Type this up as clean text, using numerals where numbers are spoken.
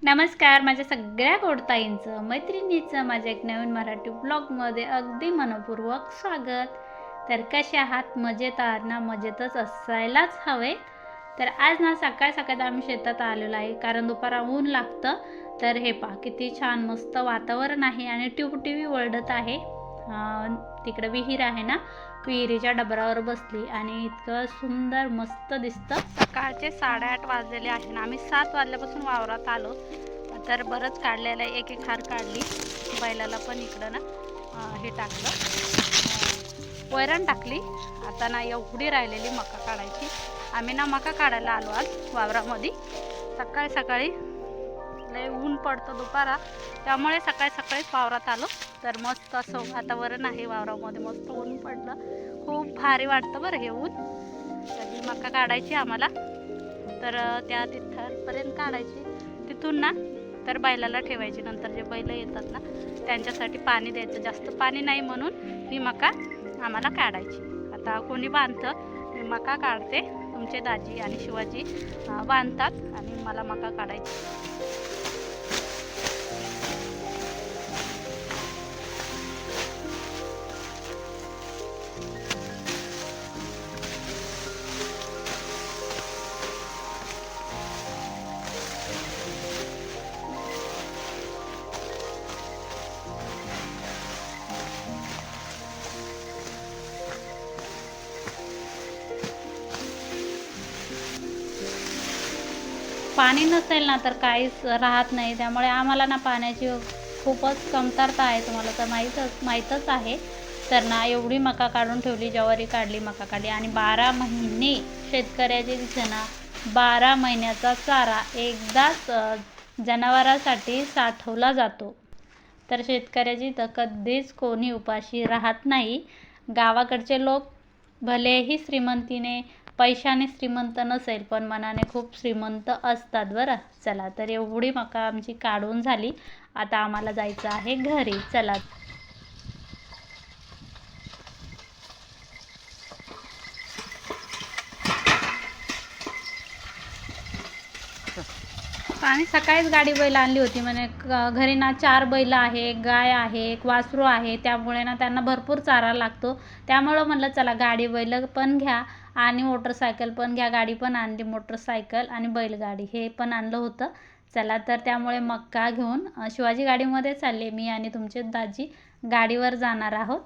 नमस्कार माझ्या सगळ्या गोडताईंचं मैत्रिणीचं माझ्या एक नवीन मराठी ब्लॉगमध्ये अगदी मनपूर्वक स्वागत. तर कसे आहात? मजेत आहात ना? मजेतच असायलाच हवे. तर आज ना सकाळ सकाळ आम्ही शेतात आलेलो आहे, कारण दुपारा ऊन लागतं. तर हे पहा किती छान मस्त वातावरण आहे आणि टिवटिवी वळडत आहे. तिकडे विहीर आहे ना, विहिरीच्या डबरावर बसली आणि इतकं सुंदर मस्त दिसतं. सकाळचे 8:30 वाजलेले आहे ना, आम्ही 7 वाजल्यापासून वावरात आलो. तर बरंच काढलेलं आहे, एक एक हार काढली. बैलाला पण इकडं ना हे टाकलं, वैरण टाकली. आता ना एवढी राहिलेली मका काढायची. आम्ही ना मका काढायला आलो आज वावरामध्ये. सकाळी सकाळी लय ऊन पडतं दुपारा, त्यामुळे सकाळी सकाळीच वावरात आलो. तर मस्त असं वातावरण आहे वावरामध्ये, मस्त ऊन पडलं, खूप भारी वाटतं बरं हे ऊन. कधी मका काढायची आम्हाला, तर त्या तिथपर्यंत काढायची. तिथून ना तर बैलाला ठेवायची. नंतर जे बैल येतात ना त्यांच्यासाठी पाणी द्यायचं, जास्त पाणी नाही म्हणून ही मका आम्हाला काढायची. आता कोणी बांधतं, मी मका काढते. तुमचे दाजी आणि शिवाजी बांधतात आणि मला मका काढायची. पाणी नसेल ना तर काहीच राहत नाही, त्यामुळे आम्हाला ना पाण्याची खूपच कमतरता आहे. तुम्हाला तर माहीतच आहे. तर ना एवढी मका काढून ठेवली, ज्वारी काढली, मका काढली आणि 12 महिने शेतकऱ्याचे तिथे ना 12 महिन्याचा चारा एकदाच जनावरांसाठी साठवला जातो. तर शेतकऱ्याची तर कधीच कोणी उपाशी राहत नाही. गावाकडचे लोक भलेही श्रीमंतीने पैशाने श्रीमंत नसेल, पण मनाने खूप श्रीमंत असतात बरं. चला, तर एवढी मका आमची काढून झाली. आता आम्हाला जायचं आहे घरी. चला. आणि सकाळीच गाडी बैल आणली होती. म्हणे घरी ना 4 बैल आहे, एक गाय आहे, एक वासरू आहे, त्यामुळे ना त्यांना भरपूर चारा लागतो. त्यामुळं म्हणलं चला गाडी बैल पण घ्या आणि मोटरसायकल पण घ्या. गाडी पण आणली, मोटरसायकल आणि बैलगाडी हे पण आणलं होतं. चला, तर त्यामुळे मक्का घेऊन शिवाजी गाडीमध्ये चालले, मी आणि तुमचे दाजी गाडीवर जाणार आहोत.